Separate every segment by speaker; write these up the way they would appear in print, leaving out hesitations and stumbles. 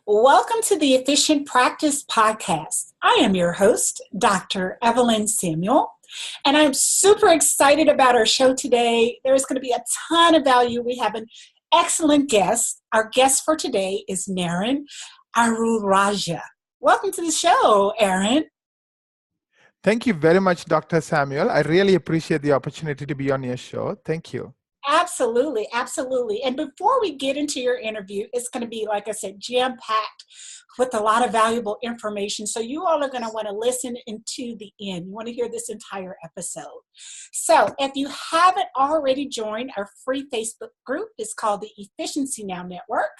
Speaker 1: Welcome to the Efficient Practice Podcast. I am your host, Dr. Evelyn Samuel, and I'm super excited about our show today. There's going to be a ton of value. We have an excellent guest. Our guest for today is Naren Arulrajah. Welcome to the show, Aaron.
Speaker 2: Thank you very much, Dr. Samuel. I really appreciate the opportunity to be on your show. Thank you.
Speaker 1: Absolutely, absolutely. And before we get into your interview, it's going to be, like I said, jam-packed with a lot of valuable information. So you all are going to want to listen into the end. You want to hear this entire episode. So if you haven't already joined our free Facebook group, it's called the Efficiency Now Network.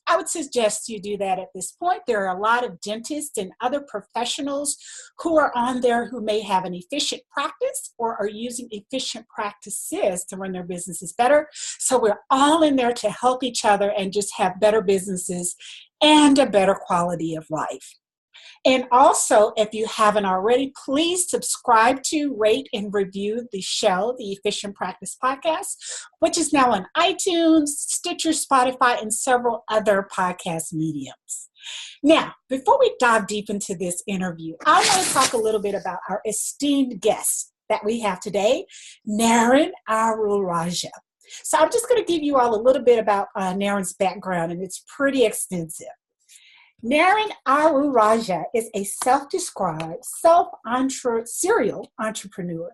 Speaker 1: I would suggest you do that at this point. There are a lot of dentists and other professionals who are on there who may have an efficient practice or are using efficient practices to run their businesses better. So we're all in there to help each other and just have better businesses and a better quality of life. And also, if you haven't already, please subscribe to, rate, and review the show, the Efficient Practice Podcast, which is now on iTunes, Stitcher, Spotify, and several other podcast mediums. Now, before we dive deep into this interview, I want to talk a little bit about our esteemed guest that we have today, Naren Arulrajah. So I'm just going to give you all a little bit about Naren's background, and it's pretty extensive. Naren Arulrajah is a self-described serial entrepreneur,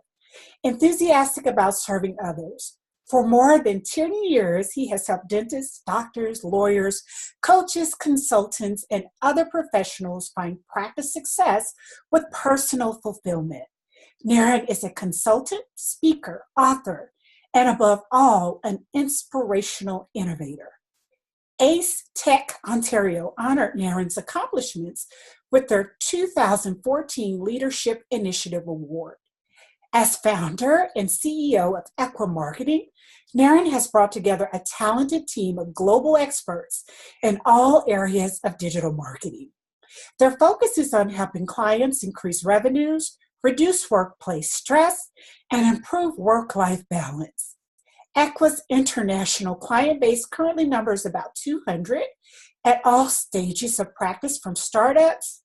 Speaker 1: enthusiastic about serving others. For more than 10 years, he has helped dentists, doctors, lawyers, coaches, consultants, and other professionals find practice success with personal fulfillment. Naren is a consultant, speaker, author, and above all, an inspirational innovator. AceTech Ontario honored Naren's accomplishments with their 2014 Leadership Initiative Award. As founder and CEO of Ekwa Marketing, Naren has brought together a talented team of global experts in all areas of digital marketing. Their focus is on helping clients increase revenues, reduce workplace stress, and improve work-life balance. Ekwa's international client base currently numbers about 200 at all stages of practice, from startups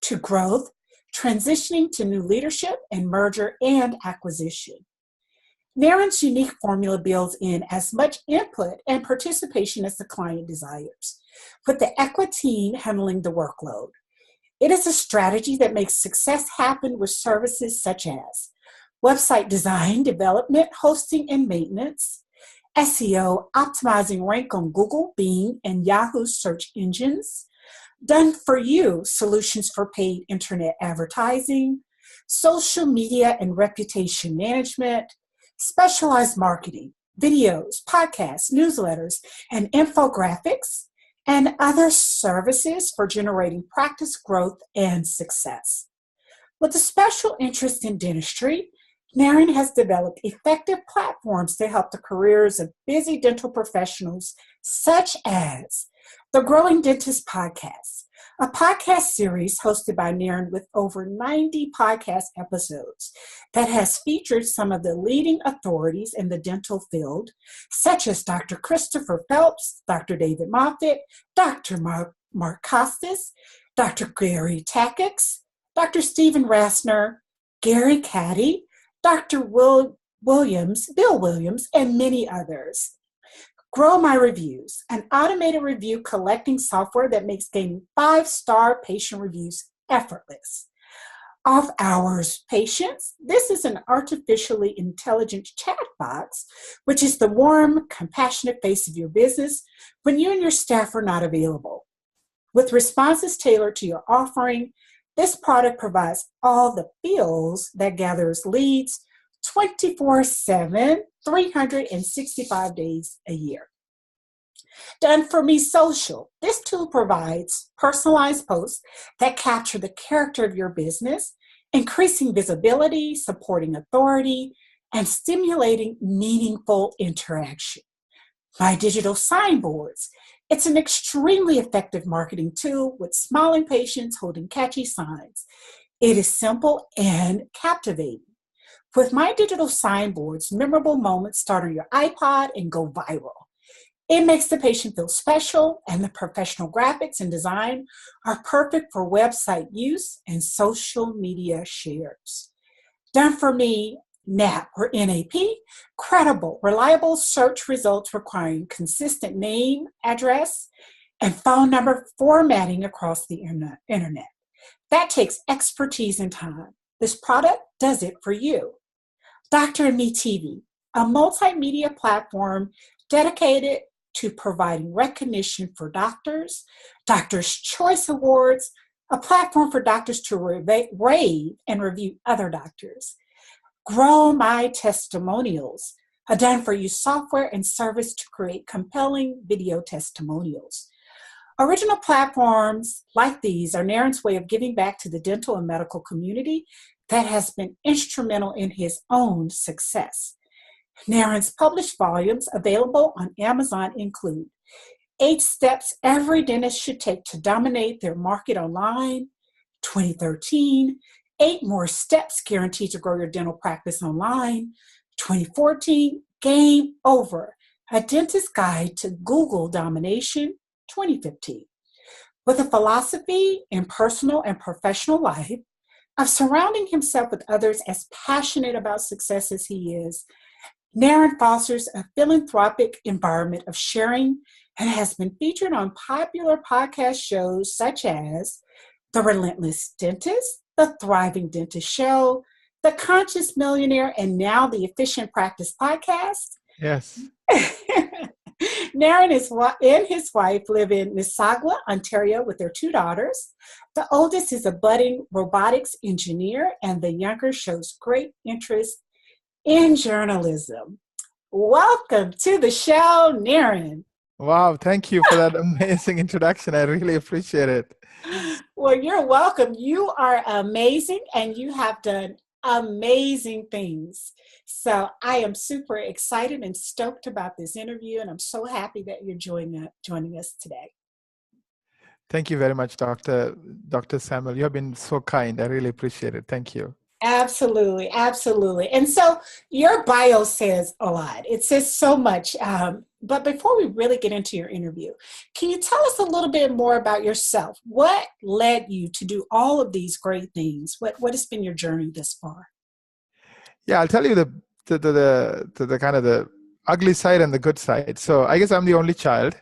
Speaker 1: to growth, transitioning to new leadership, and merger and acquisition. Naren's unique formula builds in as much input and participation as the client desires, with the Ekwa team handling the workload. It is a strategy that makes success happen with services such as website design, development, hosting, and maintenance, SEO, optimizing rank on Google, Bing, and Yahoo search engines, done-for-you solutions for paid internet advertising, social media and reputation management, specialized marketing, videos, podcasts, newsletters, and infographics, and other services for generating practice growth and success. With a special interest in dentistry, Naren has developed effective platforms to help the careers of busy dental professionals, such as the Growing Dentist Podcast, a podcast series hosted by Naren with over 90 podcast episodes that has featured some of the leading authorities in the dental field, such as Dr. Christopher Phelps, Dr. David Moffitt, Dr. Mark Costas, Dr. Gary Tackix, Dr. Stephen Rassner, Gary Caddy, Dr. Bill Williams, and many others. Grow My Reviews, an automated review collecting software that makes getting 5-star patient reviews effortless. Off Hours Patients, this is an artificially intelligent chat box, which is the warm, compassionate face of your business when you and your staff are not available. With responses tailored to your offering, this product provides all the feels that gathers leads 24/7, 365 days a year. Done for Me Social. This tool provides personalized posts that capture the character of your business, increasing visibility, supporting authority, and stimulating meaningful interaction. My Digital Signboards. It's an extremely effective marketing tool with smiling patients holding catchy signs. It is simple and captivating. With My Digital Signboards, memorable moments start on your iPod and go viral. It makes the patient feel special, and the professional graphics and design are perfect for website use and social media shares. Done for me, NAP or NAP, credible, reliable search results requiring consistent name, address, and phone number formatting across the internet. That takes expertise and time. This product does it for you. Dr. and Me TV, a multimedia platform dedicated to providing recognition for doctors, Doctors' Choice Awards, a platform for doctors to rave and review other doctors. Grow My Testimonials, a done-for-you software and service to create compelling video testimonials. Original platforms like these are Naren's way of giving back to the dental and medical community that has been instrumental in his own success. Naren's published volumes available on Amazon include 8 Steps Every Dentist Should Take to Dominate Their Market Online, 2013, 8 More Steps Guaranteed to Grow Your Dental Practice Online, 2014, Game Over, A Dentist's Guide to Google Domination, 2015. With a philosophy in personal and professional life of surrounding himself with others as passionate about success as he is, Naren fosters a philanthropic environment of sharing and has been featured on popular podcast shows such as The Relentless Dentist, The Thriving Dentist Show, The Conscious Millionaire, and now the Efficient Practice Podcast.
Speaker 2: Yes.
Speaker 1: Naren and his wife live in Mississauga, Ontario, with their 2 daughters. The oldest is a budding robotics engineer, and the younger shows great interest in journalism. Welcome to the show, Naren.
Speaker 2: Wow, thank you for that amazing introduction. I really appreciate it.
Speaker 1: Well, you're welcome. You are amazing, and you have done amazing things. So I am super excited and stoked about this interview, and I'm so happy that you're joining us today.
Speaker 2: Thank you very much, Dr. Samuel. You have been so kind. I really appreciate it. Thank you.
Speaker 1: Absolutely, absolutely. And so your bio says a lot. It says so much. But before we really get into your interview, can you tell us a little bit more about yourself? What led you to do all of these great things? What has been your journey this far?
Speaker 2: Yeah, I'll tell you the kind of the ugly side and the good side. So I guess I'm the only child.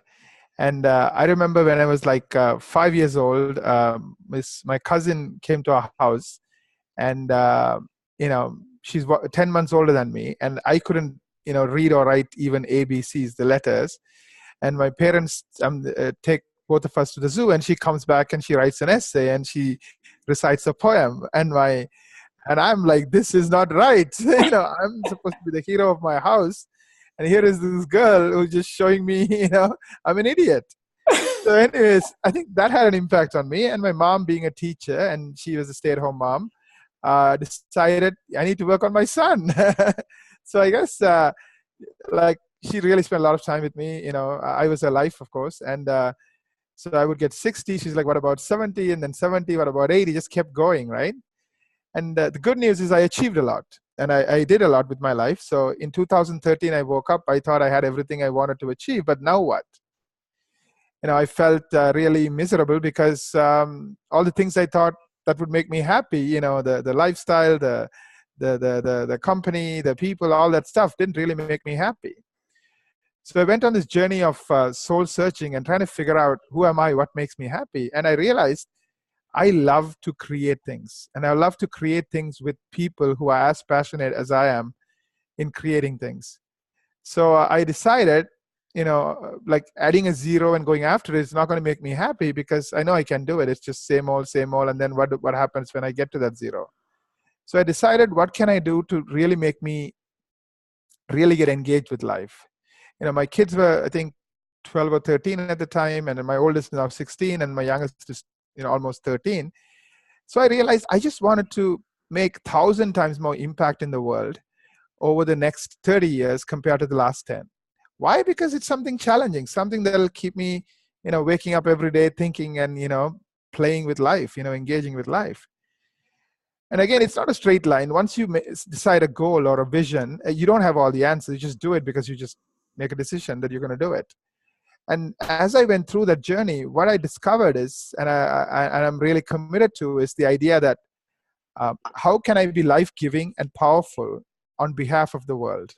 Speaker 2: And I remember when I was like 5 years old, my cousin came to our house, and she's 10 months older than me, and I couldn't read or write even ABCs, the letters. And my parents take both of us to the zoo, and she comes back and she writes an essay and she recites a poem, and I'm like, this is not right. I'm supposed to be the hero of my house, and here is this girl who's just showing me, I'm an idiot. So anyways, I think that had an impact on me. And my mom, being a teacher, and she was a stay-at-home mom, decided I need to work on my son. So I guess she really spent a lot of time with me. I was her life, of course. And so I would get 60. She's like, what about 70? And then 70, what about 80? Just kept going, right? And the good news is I achieved a lot. And I did a lot with my life. So in 2013, I woke up. I thought I had everything I wanted to achieve. But now what? I felt really miserable because all the things I thought that would make me happy, the lifestyle, the company, the people, all that stuff didn't really make me happy. So I went on this journey of soul searching and trying to figure out who am I, what makes me happy. And I realized I love to create things, and I love to create things with people who are as passionate as I am in creating things. So I decided, like adding a zero and going after it is not going to make me happy, because I know I can do it. It's just same old, and then what happens when I get to that zero? So I decided, what can I do to really make me really get engaged with life? My kids were, I think, 12 or 13 at the time, and my oldest is now 16, and my youngest is almost 13. So I realized I just wanted to make 1,000 times more impact in the world over the next 30 years compared to the last 10. Why? Because it's something challenging, something that'll keep me, waking up every day thinking and, playing with life, engaging with life. And again, it's not a straight line. Once you decide a goal or a vision, you don't have all the answers. You just do it because you just make a decision that you're going to do it. And as I went through that journey, what I discovered is, and I'm really committed to, is the idea that how can I be life-giving and powerful on behalf of the world?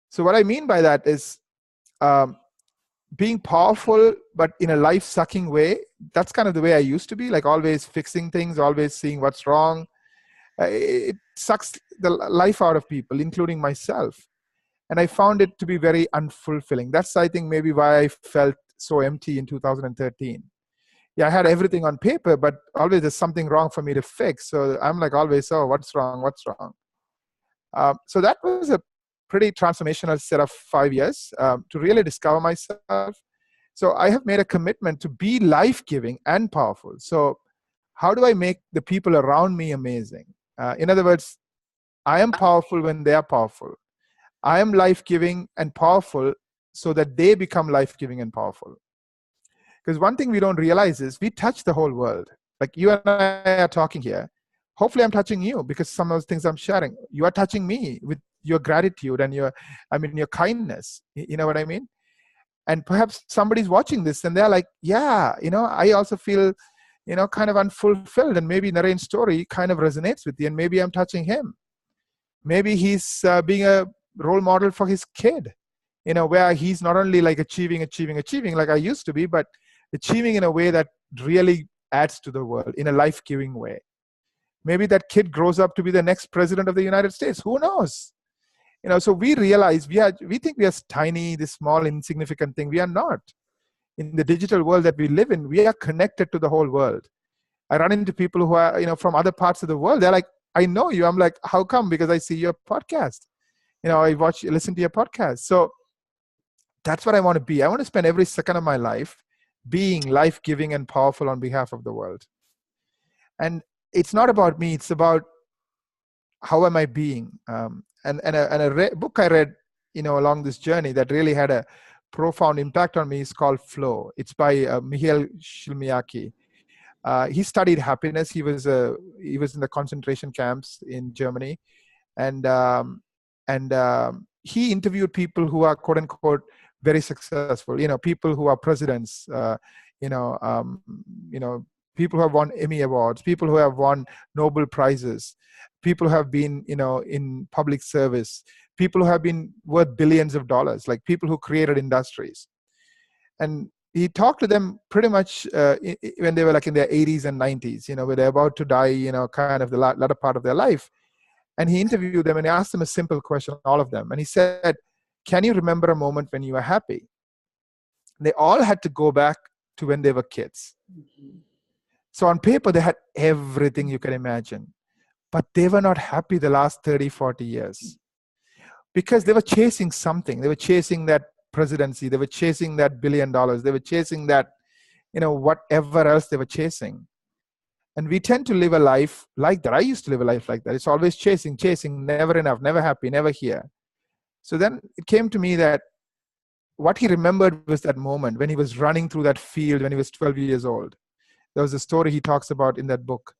Speaker 2: So what I mean by that is um, being powerful, but in a life-sucking way. That's kind of the way I used to be, like always fixing things, always seeing what's wrong. It sucks the life out of people, including myself. And I found it to be very unfulfilling. That's, I think, maybe why I felt so empty in 2013. Yeah, I had everything on paper, but always there's something wrong for me to fix. So I'm like always, oh, what's wrong? What's wrong? So that was a pretty transformational set of 5 years to really discover myself. So I have made a commitment to be life-giving and powerful. So how do I make the people around me amazing? In other words, I am powerful when they are powerful. I am life-giving and powerful so that they become life-giving and powerful. Because one thing we don't realize is we touch the whole world. Like you and I are talking here. Hopefully I'm touching you because some of those things I'm sharing, you are touching me with your gratitude and your kindness. You know what I mean? And perhaps somebody's watching this and they're like, yeah, I also feel, kind of unfulfilled. And maybe Naren's story kind of resonates with you. And maybe I'm touching him. Maybe he's being a role model for his kid, where he's not only like achieving like I used to be, but achieving in a way that really adds to the world in a life-giving way. Maybe that kid grows up to be the next president of the United States. Who knows? So we realize we think we are tiny, this small, insignificant thing. We are not. In the digital world that we live in, we are connected to the whole world. I run into people who are, from other parts of the world. They're like, I know you. I'm like, how come? Because I see your podcast. I listen to your podcast. So that's what I want to be. I want to spend every second of my life being life-giving and powerful on behalf of the world. And it's not about me. It's about how am I being. And a book I read, along this journey that really had a profound impact on me is called Flow. It's by Mihail Csikszentmihalyi. He studied happiness. He was in the concentration camps in Germany, and he interviewed people who are quote unquote very successful. People who are presidents. People who have won Emmy awards. People who have won Nobel prizes. People who have been in public service. People who have been worth billions of dollars. Like people who created industries. And he talked to them pretty much when they were like in their 80s and 90s, where they're about to die, kind of the latter part of their life. And he interviewed them and he asked them a simple question, all of them. And he said, can you remember a moment when you were happy? They all had to go back to when they were kids. Mm-hmm. So on paper, they had everything you can imagine. But they were not happy the last 30, 40 years. Because they were chasing something. They were chasing that presidency. They were chasing that $1 billion. They were chasing that, whatever else they were chasing. And we tend to live a life like that. I used to live a life like that. It's always chasing, never enough, never happy, never here. So then it came to me that what he remembered was that moment when he was running through that field when he was 12 years old. There was a story he talks about in that book.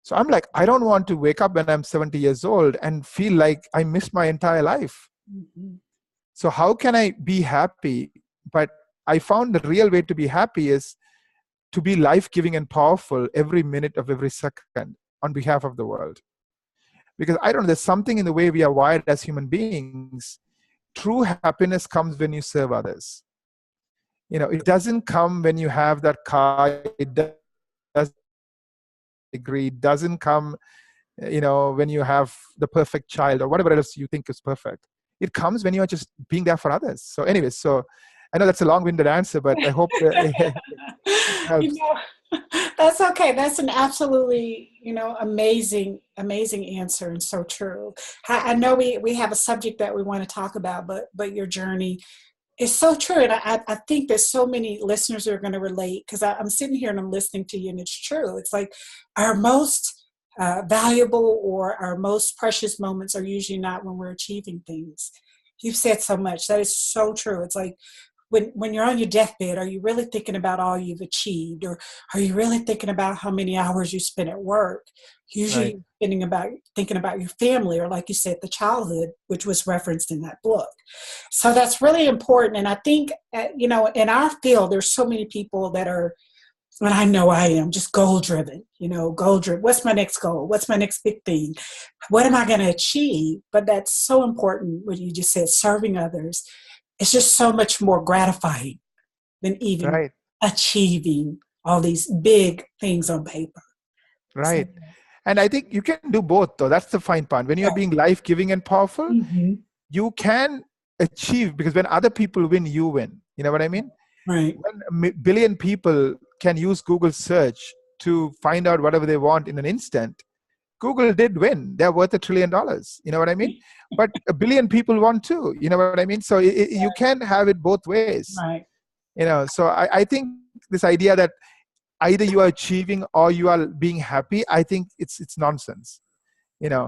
Speaker 2: So I'm like, I don't want to wake up when I'm 70 years old and feel like I missed my entire life. Mm-hmm. So how can I be happy? But I found the real way to be happy is to be life-giving and powerful every minute of every second on behalf of the world. Because I don't know, there's something in the way we are wired as human beings. True happiness comes when you serve others. It doesn't come when you have that car. It doesn't agree. It doesn't come, when you have the perfect child or whatever else you think is perfect. It comes when you are just being there for others. So anyways, so I know that's a long-winded answer, but I hope it helps.
Speaker 1: That's okay. That's an absolutely, amazing answer and so true. I know we have a subject that we want to talk about, but your journey is so true. And I think that so many listeners are going to relate because I'm sitting here and I'm listening to you and it's true. It's like our most valuable or our most precious moments are usually not when we're achieving things. You've said so much. That is so true. It's like when you're on your deathbed, are you really thinking about all you've achieved, or are you really thinking about how many hours you spent at work?
Speaker 2: Right.
Speaker 1: Usually thinking about your family, or like you said, the childhood, which was referenced in that book. So that's really important. And I think, in our field, there's so many people that are, and I know I am, just goal driven, goal driven. What's my next goal? What's my next big thing? What am I going to achieve? But that's so important, what you just said, serving others. It's just so much more gratifying than even
Speaker 2: Right.
Speaker 1: achieving all these big things on paper. So,
Speaker 2: Right. And I think you can do both, though. That's the fine part. When you're
Speaker 1: yeah.
Speaker 2: being life-giving and powerful,
Speaker 1: Mm-hmm.
Speaker 2: you can achieve, because when other people win, you win. You know what I mean?
Speaker 1: Right.
Speaker 2: When a billion people can use Google search to find out whatever they want in an instant, Google did win. They're worth $1 trillion. You know what I mean? But a billion people want too. You know what I mean? So you can have it both ways.
Speaker 1: Right.
Speaker 2: So I think this idea that either you are achieving or you are being happy, I think it's nonsense. And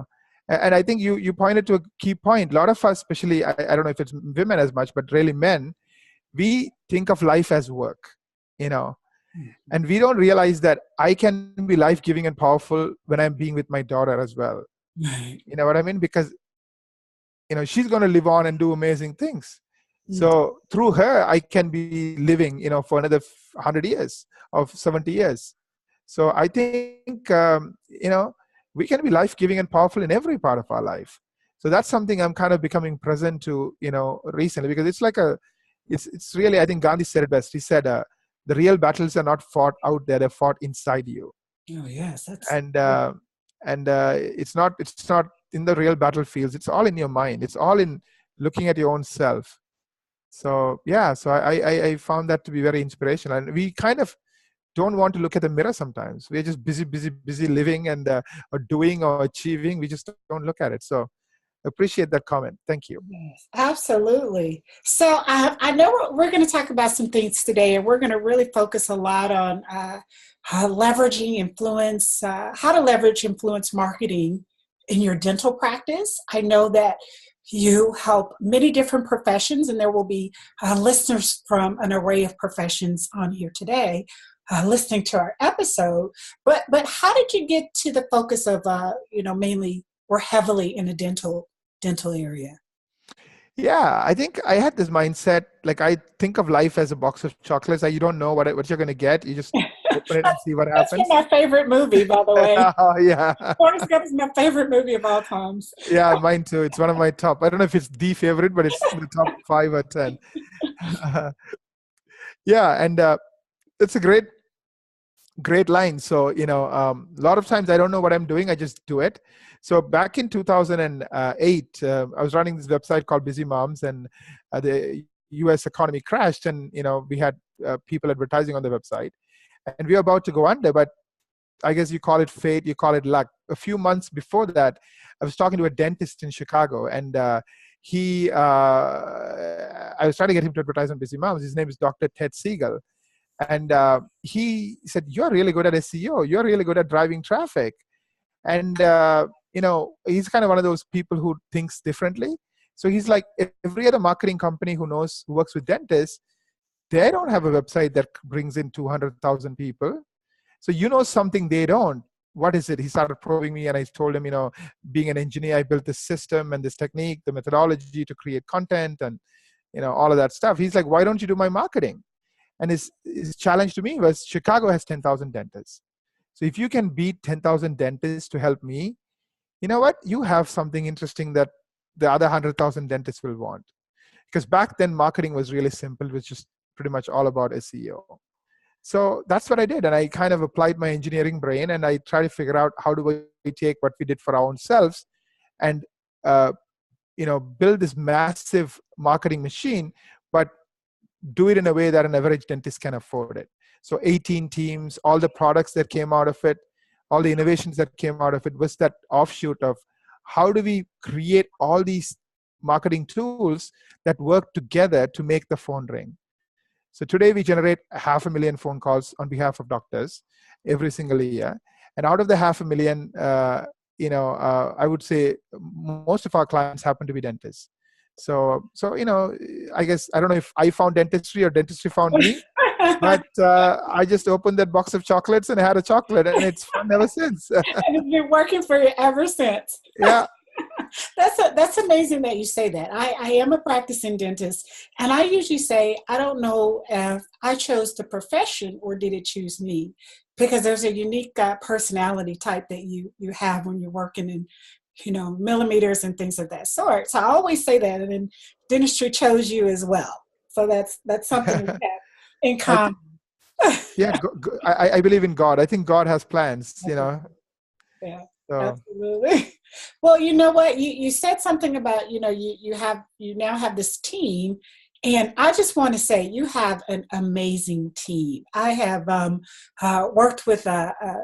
Speaker 2: I think you pointed to a key point. A lot of us, especially, I don't know if it's women as much, but really men, we think of life as work, and we don't realize that I can be life-giving and powerful when I'm being with my daughter as well.
Speaker 1: Right.
Speaker 2: You know what I mean? Because, she's going to live on and do amazing things. So through her, I can be living, for another 100 years of 70 years. So I think, we can be life-giving and powerful in every part of our life. So that's something I'm kind of becoming present to, recently, because it's really, I think Gandhi said it best. He said, the real battles are not fought out there; they're fought inside you.
Speaker 1: Oh yes, that's
Speaker 2: And it's not in the real battlefields. It's all in your mind. It's all in looking at your own self. So yeah, so I found that to be very inspirational. And we kind of don't want to look at the mirror sometimes. We're just busy living and or doing or achieving. We just don't look at it. So appreciate that comment. Thank you.
Speaker 1: Yes, absolutely. So I know we're going to talk about some things today, and we're going to really focus a lot on leveraging influence, how to leverage influence marketing in your dental practice. I know that you help many different professions, and there will be listeners from an array of professions on here today listening to our episode. But how did you get to the focus of mainly or heavily in the dental area?
Speaker 2: Yeah, I think I had this mindset. Like, I think of life as a box of chocolates. Like, you don't know what you're going to get. You just open it and see what
Speaker 1: That's
Speaker 2: happens.
Speaker 1: my favorite movie, by the way.
Speaker 2: Oh, yeah.
Speaker 1: Forrest Gump is my favorite movie of all times.
Speaker 2: Yeah, mine too. It's one of my top. I don't know if it's the favorite, but it's in the top 5 or 10. Yeah, and it's a great line. So, a lot of times I don't know what I'm doing. I just do it. So back in 2008, I was running this website called Busy Moms, and the US economy crashed, and, we had people advertising on the website, and we were about to go under, but I guess you call it fate, you call it luck. A few months before that, I was talking to a dentist in Chicago, and I was trying to get him to advertise on Busy Moms. His name is Dr. Ted Siegel. And he said, "You're really good at SEO. You're really good at driving traffic." And, he's kind of one of those people who thinks differently. So he's like, every other marketing company who works with dentists, they don't have a website that brings in 200,000 people. So something they don't. What is it? He started probing me, and I told him, being an engineer, I built this system and this technique, the methodology to create content and, all of that stuff. He's like, "Why don't you do my marketing?" And his challenge to me was, Chicago has 10,000 dentists. So if you can beat 10,000 dentists to help me, you know what? You have something interesting that the other 100,000 dentists will want. Because back then, marketing was really simple. It was just pretty much all about SEO. So that's what I did. And I kind of applied my engineering brain, and I tried to figure out how do we take what we did for our own selves and, build this massive marketing machine, but do it in a way that an average dentist can afford it. So 18 teams, all the products that came out of it, all the innovations that came out of it was that offshoot of how do we create all these marketing tools that work together to make the phone ring. So today we generate 500,000 phone calls on behalf of doctors every single year. And out of the 500,000, I would say most of our clients happen to be dentists. So I guess I don't know if I found dentistry or dentistry found me, but I just opened that box of chocolates and I had a chocolate, and it's fun ever since.
Speaker 1: And it's been working for you ever since.
Speaker 2: Yeah.
Speaker 1: That's amazing that you say that. I am a practicing dentist, and I usually say I don't know if I chose the profession or did it choose me, because there's a unique personality type that you have when you're working in millimeters and things of that sort. So I always say that, and then dentistry chose you as well. So that's something we have in
Speaker 2: I
Speaker 1: common.
Speaker 2: Yeah, I believe in God. I think God has plans,
Speaker 1: Yeah,
Speaker 2: So
Speaker 1: absolutely. Well, you know what? You said something about, you now have this team, and I just want to say you have an amazing team. I have worked with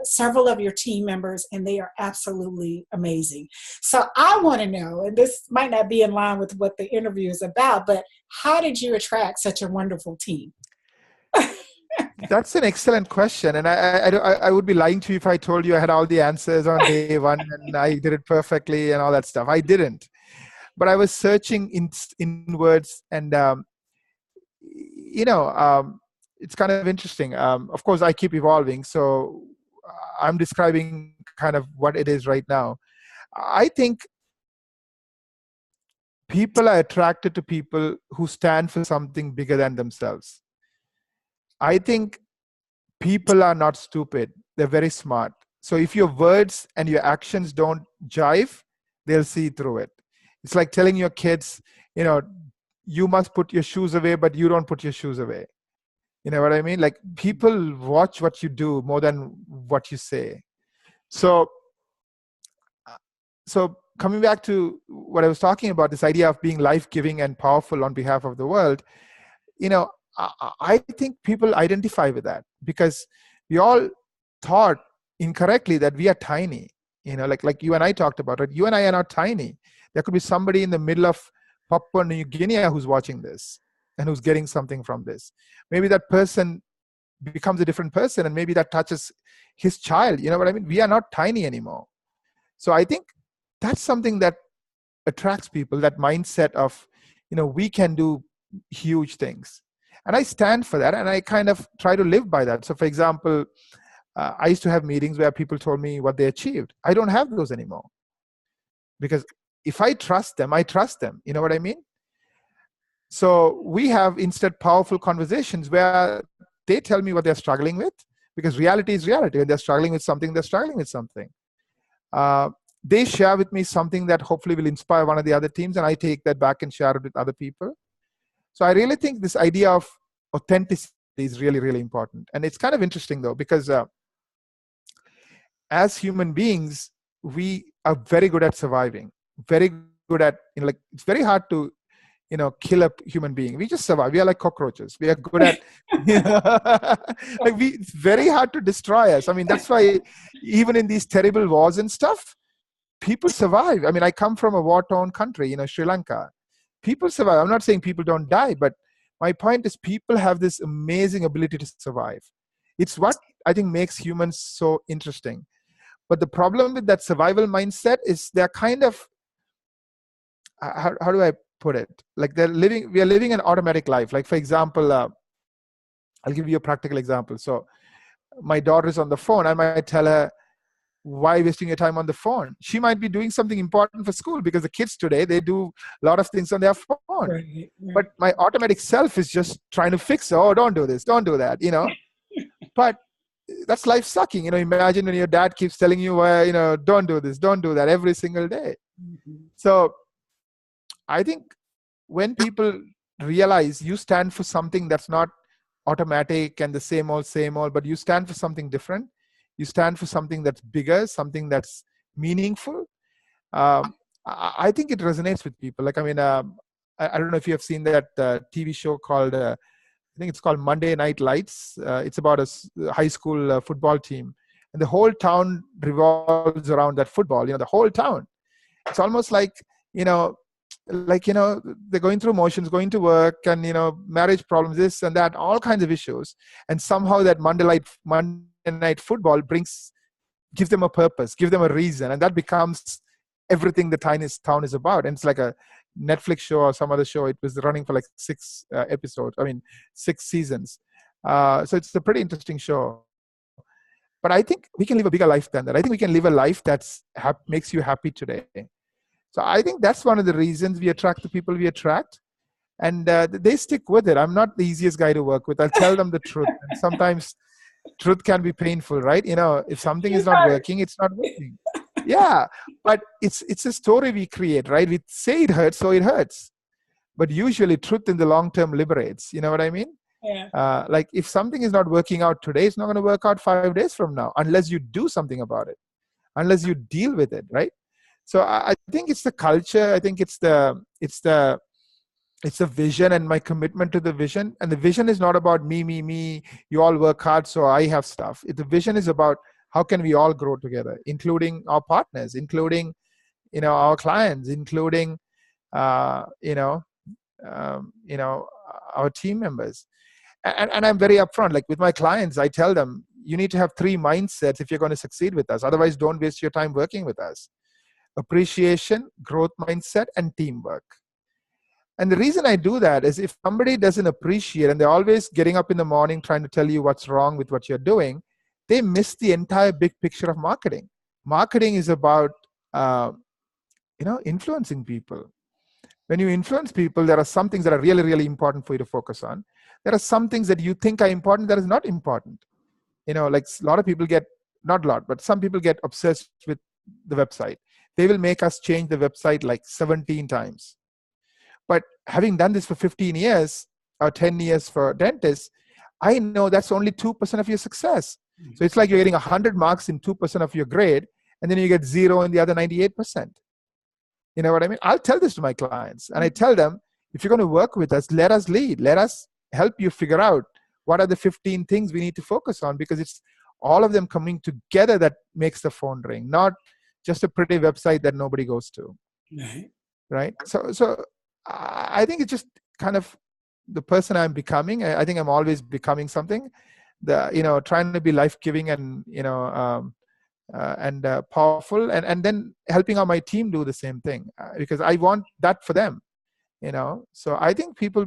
Speaker 1: several of your team members, and they are absolutely amazing. So I want to know, and this might not be in line with what the interview is about, but how did you attract such a wonderful team?
Speaker 2: that's an excellent question, and I would be lying to you if I told you I had all the answers on day one and I did it perfectly and all that stuff. I didn't, but I was searching inwards, and it's kind of interesting. Of course, I keep evolving, so I'm describing kind of what it is right now. I think people are attracted to people who stand for something bigger than themselves. I think people are not stupid. They're very smart. So if your words and your actions don't jive, they'll see through it. It's like telling your kids, you must put your shoes away, but you don't put your shoes away. You know what I mean? Like, people watch what you do more than what you say. So, so coming back to what I was talking about, this idea of being life-giving and powerful on behalf of the world, I think people identify with that, because we all thought incorrectly that we are tiny. Like you and I talked about it. You and I are not tiny. There could be somebody in the middle of Papua New Guinea who's watching this and who's getting something from this. Maybe that person becomes a different person, and maybe that touches his child. You know what I mean? We are not tiny anymore. So I think that's something that attracts people, that mindset of, we can do huge things. And I stand for that, and I kind of try to live by that. So, for example, I used to have meetings where people told me what they achieved. I don't have those anymore, because if I trust them, I trust them. You know what I mean? So we have instead powerful conversations where they tell me what they're struggling with, because reality is reality. When they're struggling with something, they're struggling with something. They share with me something that hopefully will inspire one of the other teams, and I take that back and share it with other people. So I really think this idea of authenticity is really, really important. And it's kind of interesting, though, because as human beings, we are very good at surviving, very good at, it's very hard to, kill a human being. We just survive. We are like cockroaches. We are good at, it's very hard to destroy us. I mean, that's why even in these terrible wars and stuff, people survive. I mean, I come from a war-torn country, Sri Lanka. People survive. I'm not saying people don't die, but my point is people have this amazing ability to survive. It's what I think makes humans so interesting. But the problem with that survival mindset is they're kind of, how do I put it? Like we are living an automatic life. Like, for example, I'll give you a practical example. So my daughter is on the phone. I might tell her, why wasting your time on the phone? She might be doing something important for school, because the kids today, they do a lot of things on their phone. Right. But my automatic self is just trying to fix, oh, don't do this, don't do that, But that's life sucking. Imagine when your dad keeps telling you, don't do this, don't do that every single day. Mm-hmm. So I think when people realize you stand for something that's not automatic and the same old, but you stand for something different, you stand for something that's bigger, something that's meaningful, I think it resonates with people. Like, I don't know if you have seen that TV show called, I think it's called Monday Night Lights. It's about a high school football team. And the whole town revolves around that football, the whole town. It's almost like, they're going through motions, going to work, and, marriage problems, this and that, all kinds of issues. And somehow that Monday night football gives them a purpose, gives them a reason. And that becomes everything the town is about. And it's like Netflix show or some other show. It was running for like 6 seasons. So it's a pretty interesting show. But I think we can live a bigger life than that. I think we can live a life that's makes you happy today. So I think that's one of the reasons we attract the people we attract. And they stick with it. I'm not the easiest guy to work with. I'll tell them the truth. And sometimes truth can be painful, right? If something is not working, it's not working. Yeah, but it's a story we create, right? We say it hurts, so it hurts. But usually truth in the long term liberates. You know what I mean?
Speaker 1: Yeah.
Speaker 2: Like if something is not working out today, it's not going to work out 5 days from now, unless you do something about it, unless you deal with it, right? So I think it's the culture. I think it's the vision and my commitment to the vision. And the vision is not about me. You all work hard, so I have stuff. The vision is about how can we all grow together, including our partners, including our clients, including our team members. And I'm very upfront. Like with my clients, I tell them, you need to have 3 mindsets if you're going to succeed with us. Otherwise, don't waste your time working with us. Appreciation, growth mindset, and teamwork. And the reason I do that is if somebody doesn't appreciate and they're always getting up in the morning trying to tell you what's wrong with what you're doing, they miss the entire big picture of marketing. Marketing is about influencing people. When you influence people, there are some things that are really, really important for you to focus on. There are some things that you think are important that is not important. Like a lot of people not a lot, but some people get obsessed with the website. They will make us change the website like 17 times. But having done this for 15 years or 10 years for dentists, I know that's only 2% of your success. So it's like you're getting 100 marks in 2% of your grade, and then you get 0 in the other 98%. You know what I mean? I'll tell this to my clients, and I tell them, if you're going to work with us, let us lead. Let us help you figure out what are the 15 things we need to focus on, because it's all of them coming together that makes the phone ring, not just a pretty website that nobody goes to. Right? So I think it's just kind of the person I'm becoming. I think I'm always becoming something. Trying to be life-giving and powerful, and then helping out my team do the same thing, because I want that for them. So I think people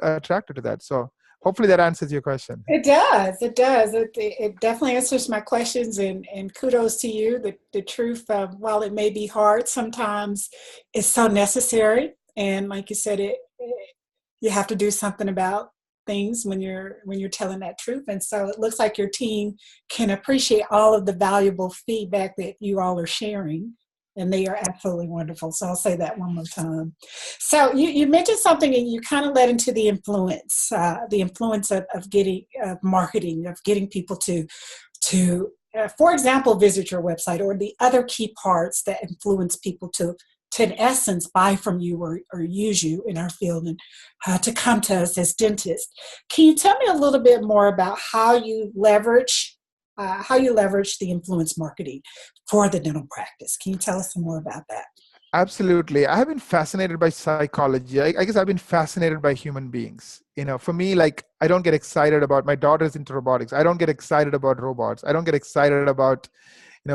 Speaker 2: are attracted to that. So hopefully that answers your question.
Speaker 1: It does. It definitely answers my questions, and kudos to you. The truth, while it may be hard, sometimes it's so necessary. And like you said, you have to do something about things when you're telling that truth. And so it looks like your team can appreciate all of the valuable feedback that you all are sharing, and they are absolutely wonderful. So I'll say that one more time. So you mentioned something, and you kind of led into the influence of getting marketing, of getting people to for example, visit your website, or the other key parts that influence people to in essence buy from you or use you in our field, and to come to us as dentists. Can you tell me a little bit more about how you leverage the influence marketing for the dental practice? Can you tell us some more about that?
Speaker 2: Absolutely. I have been fascinated by psychology. I guess I've been fascinated by human beings. For me, like, I don't get excited about, my daughter's into robotics. I don't get excited about robots. I don't get excited about,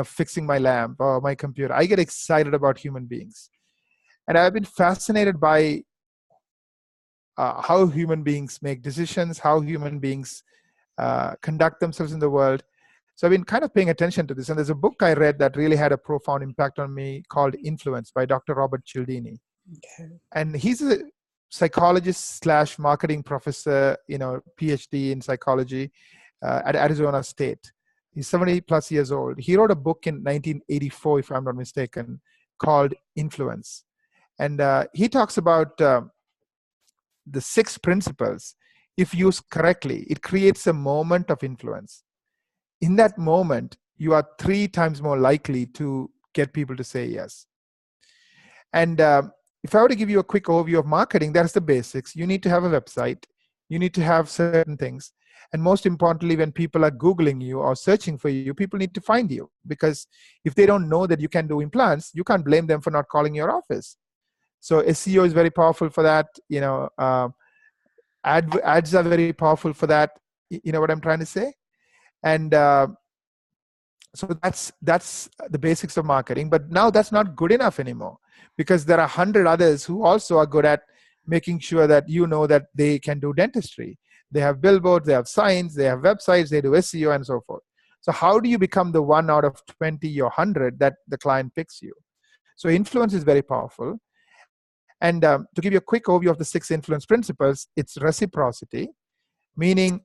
Speaker 2: fixing my lamp or my computer. I get excited about human beings. And I've been fascinated by how human beings make decisions, how human beings conduct themselves in the world. So I've been kind of paying attention to this. And there's a book I read that really had a profound impact on me called Influence by Dr. Robert Cialdini. Okay. And he's a psychologist / marketing professor, PhD in psychology at Arizona State. He's 70 plus years old. He wrote a book in 1984, if I'm not mistaken, called Influence. And he talks about the 6 principles. If used correctly, it creates a moment of influence. In that moment, you are 3 times more likely to get people to say yes. And if I were to give you a quick overview of marketing, that's the basics. You need to have a website. You need to have certain things. And most importantly, when people are Googling you or searching for you, people need to find you. Because if they don't know that you can do implants, you can't blame them for not calling your office. So SEO is very powerful for that. Ads are very powerful for that. You know what I'm trying to say? And So that's the basics of marketing. But now that's not good enough anymore, because there are 100 others who also are good at making sure that you know that they can do dentistry. They have billboards, they have signs, they have websites, they do SEO and so forth. So how do you become the one out of 20 or 100 that the client picks you? So influence is very powerful. And to give you a quick overview of the 6 influence principles, it's reciprocity, meaning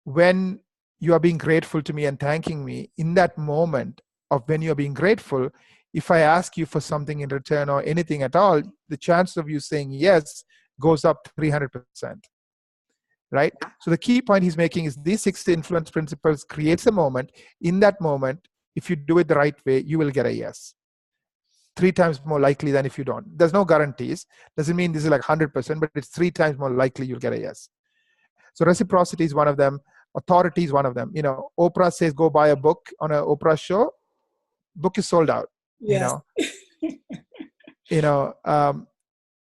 Speaker 2: when you are being grateful to me and thanking me, in that moment of when you're being grateful, if I ask you for something in return or anything at all, the chance of you saying yes goes up 300%. Right? So the key point he's making is these 6 influence principles creates a moment. In that moment, if you do it the right way, you will get a yes. 3 times more likely than if you don't. There's no guarantees. Doesn't mean this is like 100%, but it's 3 times more likely you'll get a yes. So reciprocity is one of them. Authority is one of them. Oprah says go buy a book on an Oprah show. Book is sold out.
Speaker 1: Yes.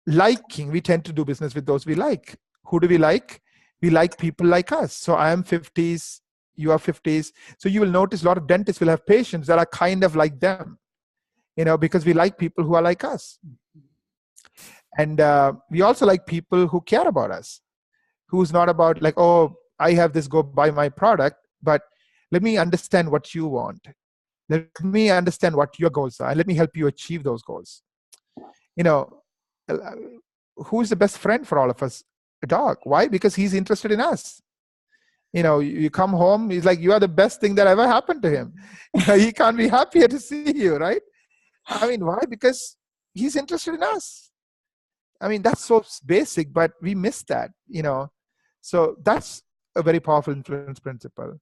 Speaker 2: Liking, we tend to do business with those we like. Who do we like? We like people like us. So I am 50s, you are 50s. So you will notice a lot of dentists will have patients that are kind of like them, because we like people who are like us. And we also like people who care about us, who's not about like, oh, I have this, go buy my product, but let me understand what you want. Let me understand what your goals are, and let me help you achieve those goals. Who's the best friend for all of us? A dog. Why? Because he's interested in us. You come home, he's like, you are the best thing that ever happened to him. He can't be happier to see you, right? I mean, why? Because he's interested in us. I mean, that's so basic, but we miss that, So that's a very powerful influence principle.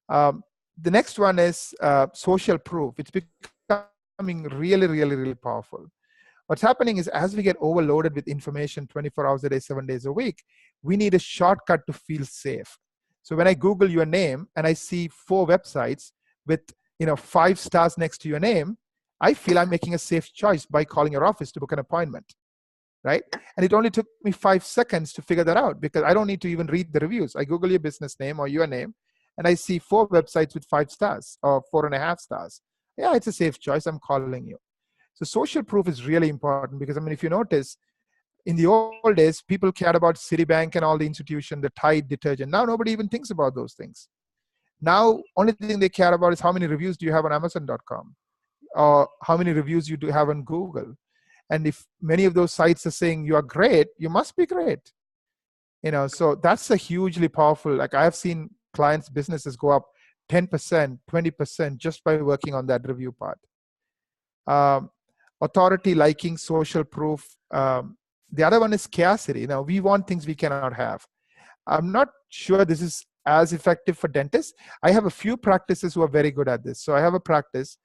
Speaker 2: The next one is social proof. It's becoming really, really, really powerful. What's happening is as we get overloaded with information 24 hours a day, 7 days a week, we need a shortcut to feel safe. So when I Google your name and I see 4 websites with 5 stars next to your name, I feel I'm making a safe choice by calling your office to book an appointment, right? And it only took me 5 seconds to figure that out, because I don't need to even read the reviews. I Google your business name or your name, and I see 4 websites with 5 stars or 4.5 stars. Yeah, it's a safe choice. I'm calling you. So social proof is really important, because, I mean, if you notice, in the old days, people cared about Citibank and all the institution, the Tide detergent. Now nobody even thinks about those things. Now, only thing they care about is how many reviews do you have on Amazon.com, or how many reviews you do have on Google. And if many of those sites are saying you are great, you must be great. So that's a hugely powerful, like I have seen clients' businesses go up 10%, 20% just by working on that review part. Authority, liking, social proof. The other one is scarcity. Now, we want things we cannot have. I'm not sure this is as effective for dentists. I have a few practices who are very good at this. So I have a practice.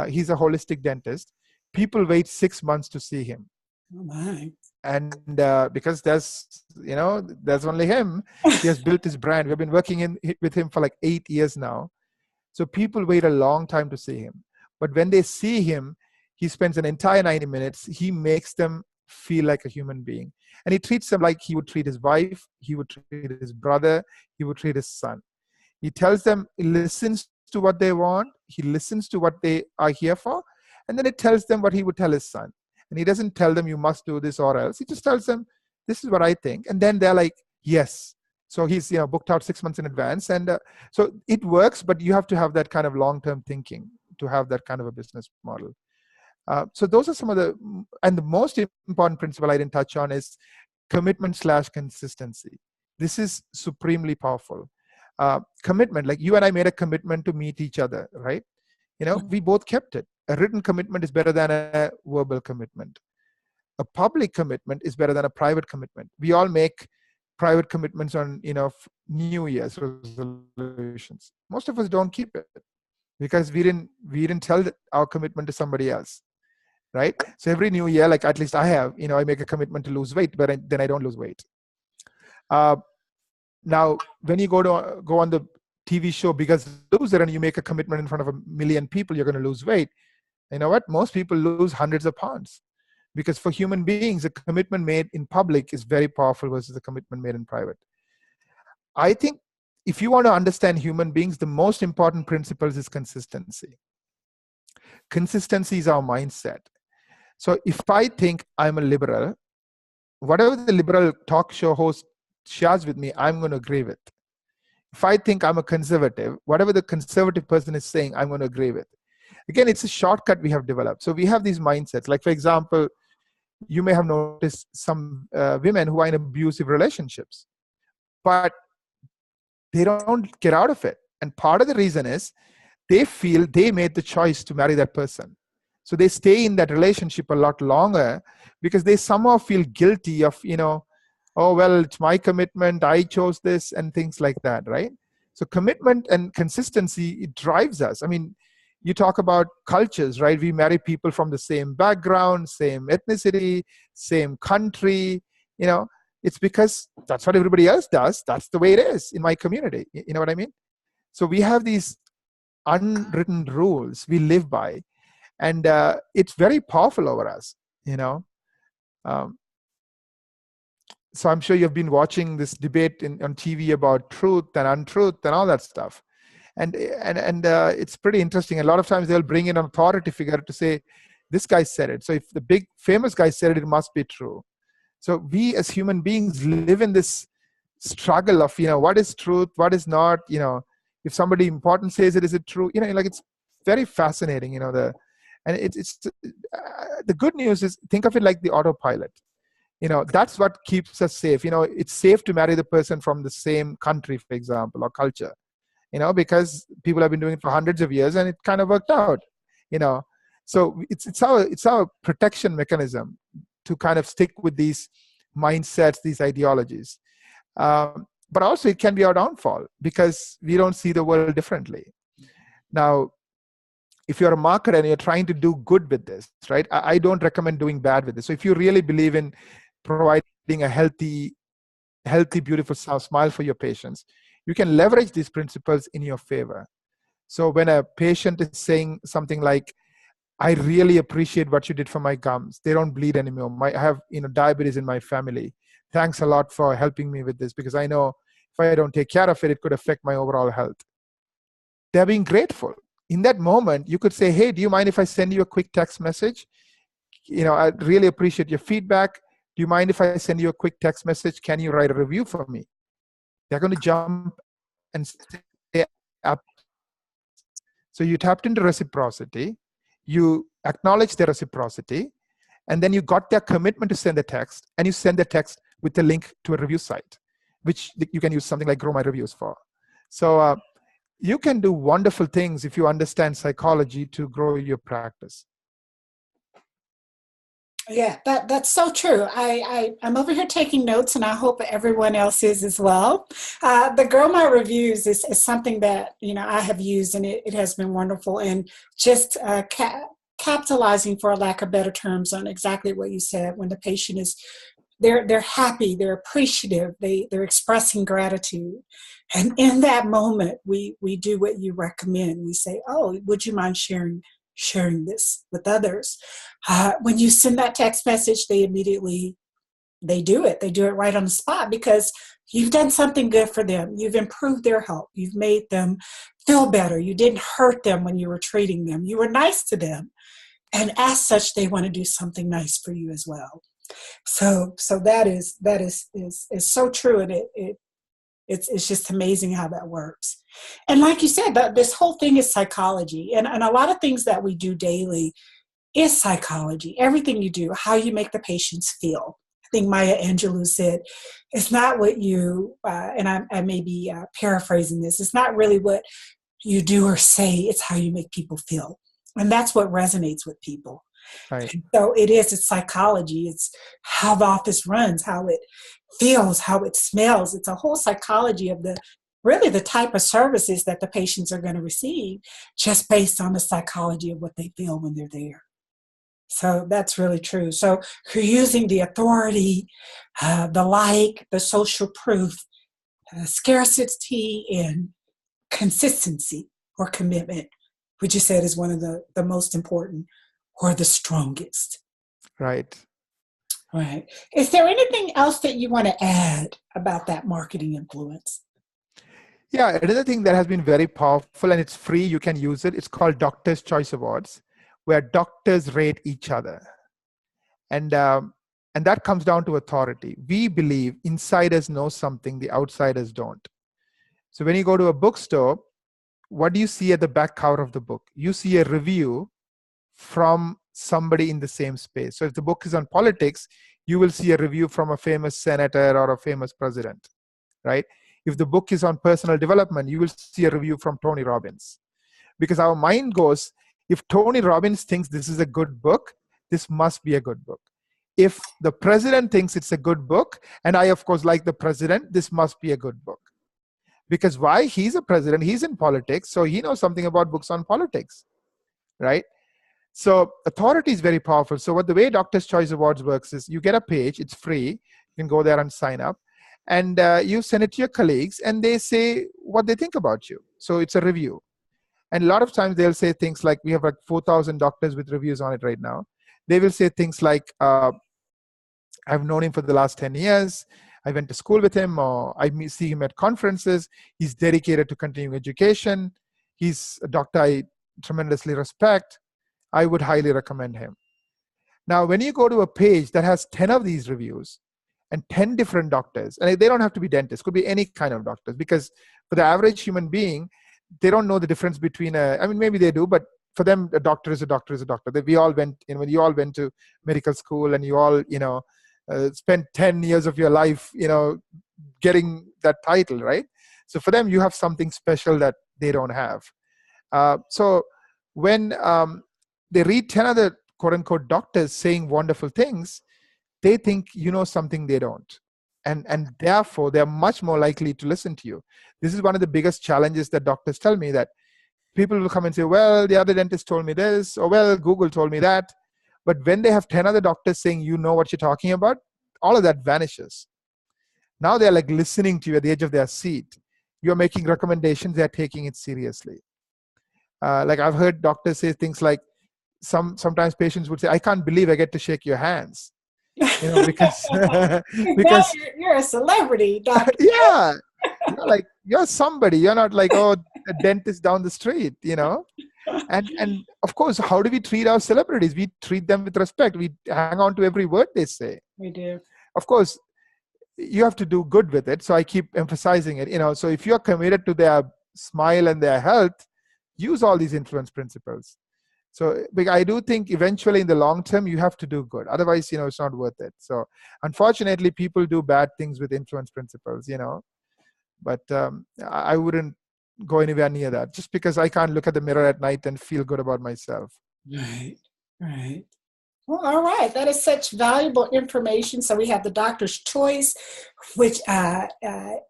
Speaker 2: He's a holistic dentist. People wait 6 months to see him.
Speaker 1: Oh my.
Speaker 2: And because there's only him, he has built his brand. We've been working with him for like 8 years now. So people wait a long time to see him. But when they see him, he spends an entire 90 minutes. He makes them feel like a human being. And he treats them like he would treat his wife, he would treat his brother, he would treat his son. He tells them, he listens to what they want, he listens to what they are here for, and then he tells them what he would tell his son. And he doesn't tell them, you must do this or else. He just tells them, this is what I think. And then they're like, yes. So he's booked out 6 months in advance. And so it works, but you have to have that kind of long-term thinking to have that kind of a business model. So those are some of the most important principle I didn't touch on is commitment/consistency. This is supremely powerful. Commitment, like you and I made a commitment to meet each other, right? We both kept it. A written commitment is better than a verbal commitment. A public commitment is better than a private commitment. We all make private commitments on, New Year's resolutions. Most of us don't keep it because we didn't tell our commitment to somebody else, right? So every new year, like at least I have, I make a commitment to lose weight, but then I don't lose weight. Now, when you go on the TV show Biggest Loser and you make a commitment in front of 1 million people, you're going to lose weight. You know what? Most people lose hundreds of pounds because for human beings, a commitment made in public is very powerful versus a commitment made in private. I think if you want to understand human beings, the most important principles is consistency. Consistency is our mindset. So if I think I'm a liberal, whatever the liberal talk show host shares with me, I'm going to agree with. If I think I'm a conservative, whatever the conservative person is saying, I'm going to agree with. Again, it's a shortcut we have developed. So we have these mindsets. Like, for example, you may have noticed some women who are in abusive relationships, but they don't get out of it. And part of the reason is they feel they made the choice to marry that person. So they stay in that relationship a lot longer because they somehow feel guilty of, oh, well, it's my commitment, I chose this, and things like that, right? So commitment and consistency, it drives us. I mean, you talk about cultures, right? We marry people from the same background, same ethnicity, same country, it's because that's what everybody else does. That's the way it is in my community. You know what I mean? So we have these unwritten rules we live by, and it's very powerful over us, Um, so I'm sure you've been watching this debate on TV about truth and untruth and all that stuff. And it's pretty interesting. A lot of times they'll bring in an authority figure to say, this guy said it. So if the big famous guy said it, it must be true. So we as human beings live in this struggle of, what is truth, what is not, if somebody important says it, is it true? Like, it's very fascinating, and it's the good news is, think of it like the autopilot. That's what keeps us safe. It's safe to marry the person from the same country, for example, or culture, because people have been doing it for hundreds of years and it kind of worked out, so it's our protection mechanism to kind of stick with these mindsets, these ideologies. But also it can be our downfall because we don't see the world differently. Now, if you're a marketer and you're trying to do good with this, right, I don't recommend doing bad with this. So if you really believe in providing a healthy, beautiful smile for your patients, you can leverage these principles in your favor. So when a patient is saying something like, I really appreciate what you did for my gums. They don't bleed anymore. I have diabetes in my family. Thanks a lot for helping me with this, because I know if I don't take care of it, it could affect my overall health. They're being grateful. In that moment, you could say, hey, do you mind if I send you a quick text message? I really appreciate your feedback. Do you mind if I send you a quick text message? Can you write a review for me? They're going to jump and say up. So you tapped into reciprocity. You acknowledge their reciprocity, and then you got their commitment to send the text, and you send the text with a link to a review site, which you can use something like Grow My Reviews for. So you can do wonderful things if you understand psychology to grow your practice.
Speaker 1: Yeah, that's so true. I'm over here taking notes, and I hope everyone else is as well. The Grow My Reviews is something that I have used, and it has been wonderful. And just capitalizing, for lack of better terms, on exactly what you said. When the patient is, they're happy, they're appreciative, they're expressing gratitude, and in that moment, we do what you recommend. We say, "Oh, would you mind sharing this with others?" When you send that text message, they immediately do it. They do it right on the spot because you've done something good for them. You've improved their health. You've made them feel better. You didn't hurt them when you were treating them. You were nice to them, and as such, they want to do something nice for you as well. So that is so true, and it's just amazing how that works. And like you said, this whole thing is psychology, and a lot of things that we do daily is psychology. Everything you do, how you make the patients feel. I think Maya Angelou said, it's not what you, and I may be paraphrasing this, it's not really what you do or say, it's how you make people feel. And that's what resonates with people.
Speaker 2: Right.
Speaker 1: So it's psychology. It's how the office runs, how it feels, how it smells. It's a whole psychology of the type of services that the patients are going to receive, just based on the psychology of what they feel when they're there. So that's really true. So you're using the authority, the social proof, scarcity, and consistency or commitment, which you said is one of the most important or the strongest.
Speaker 2: Right.
Speaker 1: Right. Is there anything else that you want to add about that marketing influence?
Speaker 2: Yeah, another thing that has been very powerful and it's free, you can use it. It's called Doctor's Choice Awards, where doctors rate each other. And and that comes down to authority. We believe insiders know something the outsiders don't. So when you go to a bookstore, what do you see at the back cover of the book? You see a review from somebody in the same space. So if the book is on politics, you will see a review from a famous senator or a famous president, right? If the book is on personal development, you will see a review from Tony Robbins. Because our mind goes, if Tony Robbins thinks this is a good book, this must be a good book. If the president thinks it's a good book, and I, of course, like the president, this must be a good book. Because why? He's a president, he's in politics, so he knows something about books on politics, right? So authority is very powerful. So what the way Doctor's Choice Awards works is you get a page, it's free, you can go there and sign up, and you send it to your colleagues, and they say what they think about you. So it's a review. And a lot of times they'll say things like, we have like 4,000 doctors with reviews on it right now. They will say things like, I've known him for the last 10 years. I went to school with him, or I see him at conferences. He's dedicated to continuing education. He's a doctor I tremendously respect. I would highly recommend him. Now, when you go to a page that has 10 of these reviews and 10 different doctors, and they don't have to be dentists, could be any kind of doctors, because for the average human being, they don't know the difference between maybe they do, but for them, a doctor is a doctor is a doctor. We all went, when you all went to medical school and you all, spent 10 years of your life, getting that title, right? So for them, you have something special that they don't have. So when they read 10 other quote unquote doctors saying wonderful things, they think you know something they don't. And therefore, they're much more likely to listen to you. This is one of the biggest challenges that doctors tell me, that people will come and say, well, the other dentist told me this, or well, Google told me that. But when they have 10 other doctors saying, you know what you're talking about, all of that vanishes. Now they're like listening to you at the edge of their seat. You're making recommendations, they're taking it seriously. Like I've heard doctors say things like, sometimes patients would say, I can't believe I get to shake your hands. Because because
Speaker 1: you're a celebrity, doctor.
Speaker 2: Yeah, you're somebody. You're not like, oh, a dentist down the street, And of course, how do we treat our celebrities? We treat them with respect. We hang on to every word they say.
Speaker 1: We do.
Speaker 2: Of course, you have to do good with it. So I keep emphasizing it. So if you're committed to their smile and their health, use all these influence principles. So I do think eventually in the long term, you have to do good. Otherwise, it's not worth it. So unfortunately, people do bad things with influence principles, But I wouldn't go anywhere near that, just because I can't look at the mirror at night and feel good about myself.
Speaker 1: Right, right. Well, all right. That is such valuable information. So we have the doctor's choice, which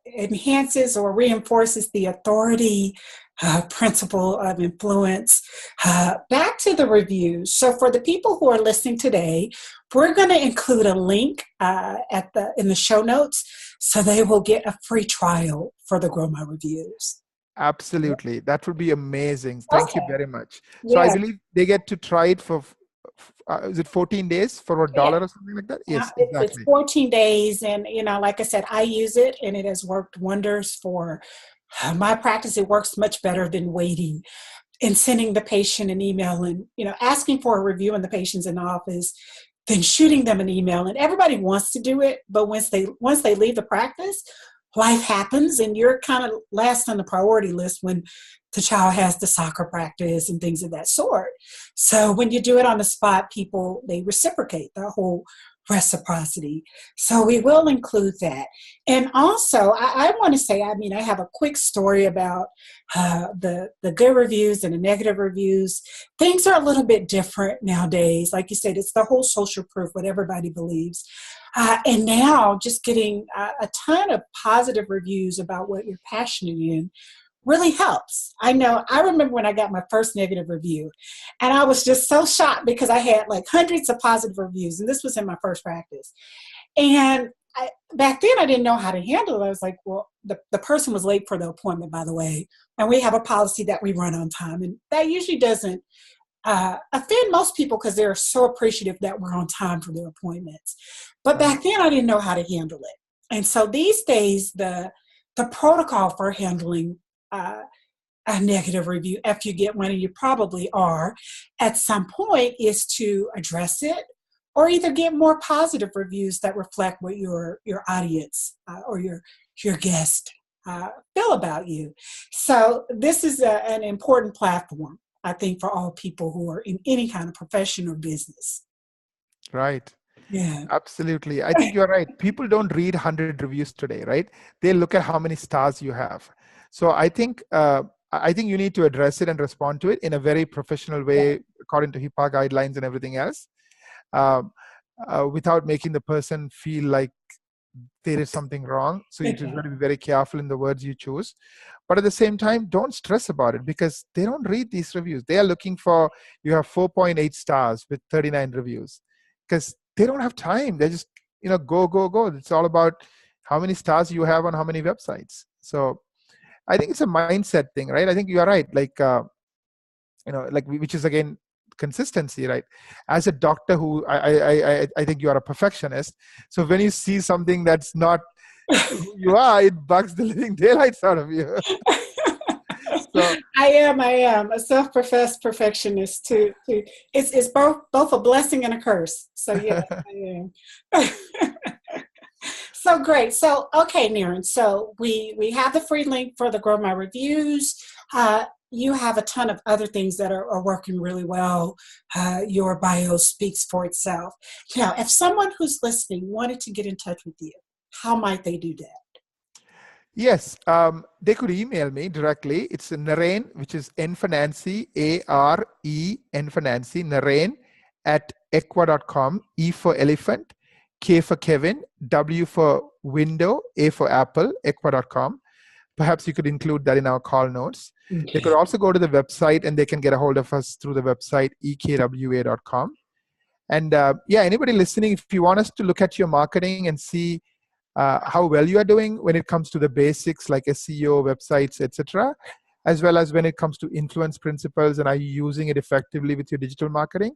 Speaker 1: enhances or reinforces the authority principle of influence. Back to the reviews. So for the people who are listening today, we're going to include a link in the show notes, so they will get a free trial for the Grow My Reviews.
Speaker 2: Absolutely. That would be amazing. Thank you very much. So
Speaker 1: Yeah.
Speaker 2: I believe they get to try it for, is it 14 days for $1 or something like that? Yes, exactly.
Speaker 1: It's 14 days. And, like I said, I use it and it has worked wonders for my practice. It works much better than waiting and sending the patient an email and, asking for a review when the patient's in the office, then shooting them an email. And everybody wants to do it, but once they leave the practice, life happens and you're kind of last on the priority list when the child has the soccer practice and things of that sort. So when you do it on the spot, people, they reciprocate the whole reciprocity. So we will include that. And also, I want to say, I have a quick story about the good reviews and the negative reviews. Things are a little bit different nowadays. Like you said, it's the whole social proof, what everybody believes. And now just getting a ton of positive reviews about what you're passionate in really helps. I remember when I got my first negative review, and I was just so shocked because I had like hundreds of positive reviews, and this was in my first practice. And back then I didn't know how to handle it. I was like, well, the person was late for the appointment, by the way, and we have a policy that we run on time, and that usually doesn't offend most people because they're so appreciative that we're on time for their appointments. But back then I didn't know how to handle it. And so these days, the the protocol for handling a negative review, if you get one, and you probably are, at some point, is to address it or either get more positive reviews that reflect what your audience or your guest feel about you. So this is an important platform, I think, for all people who are in any kind of profession or business.
Speaker 2: Right.
Speaker 1: Yeah.
Speaker 2: Absolutely. I think you're right. People don't read 100 reviews today, right? They look at how many stars you have. So I think you need to address it and respond to it in a very professional way, according to HIPAA guidelines and everything else, um, without making the person feel like there is something wrong. So you just got to be very careful in the words you choose. But at the same time, don't stress about it because they don't read these reviews. They are looking for, you have 4.8 stars with 39 reviews because they don't have time. They just, go. It's all about how many stars you have on how many websites. So I think it's a mindset thing, right? I think you are right. Which is again consistency, right? As a doctor who I think you are a perfectionist. So when you see something that's not who you are, it bugs the living daylights out of you. So
Speaker 1: I am a self-professed perfectionist too. It's both a blessing and a curse. So yeah, I am. So great. So okay, Naren. So we have the free link for the Grow My Reviews. You have a ton of other things that are working really well. Your bio speaks for itself. Now, if someone who's listening wanted to get in touch with you, how might they do that?
Speaker 2: Yes, they could email me directly. It's Naren, which is N for Nancy, AREN for Nancy, Naren at ekwa.com, E for elephant, K for Kevin, W for window, A for Apple, ekwa.com. Perhaps you could include that in our call notes. Okay. They could also go to the website and they can get a hold of us through the website, ekwa.com. And anybody listening, if you want us to look at your marketing and see how well you are doing when it comes to the basics like SEO, websites, etc., as well as when it comes to influence principles and are you using it effectively with your digital marketing,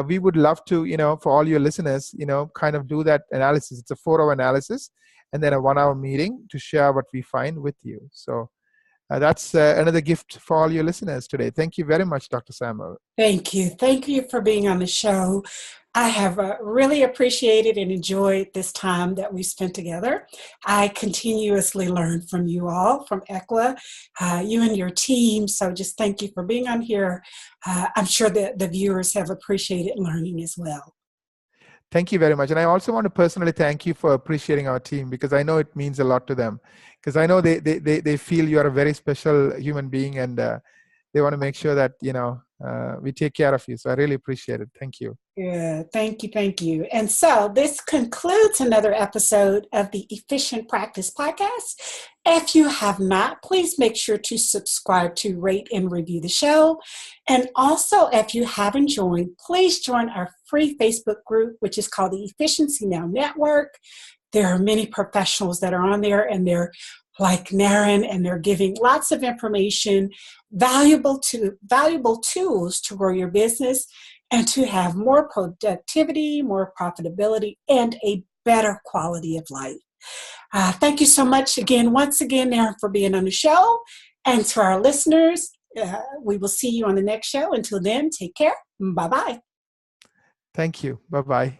Speaker 2: we would love to, for all your listeners, kind of do that analysis. It's a 4-hour analysis and then a 1-hour meeting to share what we find with you. So that's another gift for all your listeners today. Thank you very much, Dr. Samuel.
Speaker 1: Thank you. Thank you for being on the show. I have really appreciated and enjoyed this time that we spent together. I continuously learn from you all, from Ekwa, you and your team. So just thank you for being on here. I'm sure that the viewers have appreciated learning as well.
Speaker 2: Thank you very much. And I also want to personally thank you for appreciating our team because I know it means a lot to them. Because I know they feel you are a very special human being and they want to make sure that, we take care of you. So I really appreciate it. Thank you.
Speaker 1: Yeah, thank you, thank you. And so this concludes another episode of the Efficient Practice Podcast. If you have not, please make sure to subscribe to rate and review the show. And also, if you haven't joined, please join our free Facebook group, which is called the Efficiency Now Network. There are many professionals that are on there, and they're like Naren, and they're giving lots of information, valuable tools to grow your business and to have more productivity, more profitability, and a better quality of life. Thank you so much once again, Naren, for being on the show. And to our listeners, we will see you on the next show. Until then, take care. Bye-bye.
Speaker 2: Thank you. Bye-bye.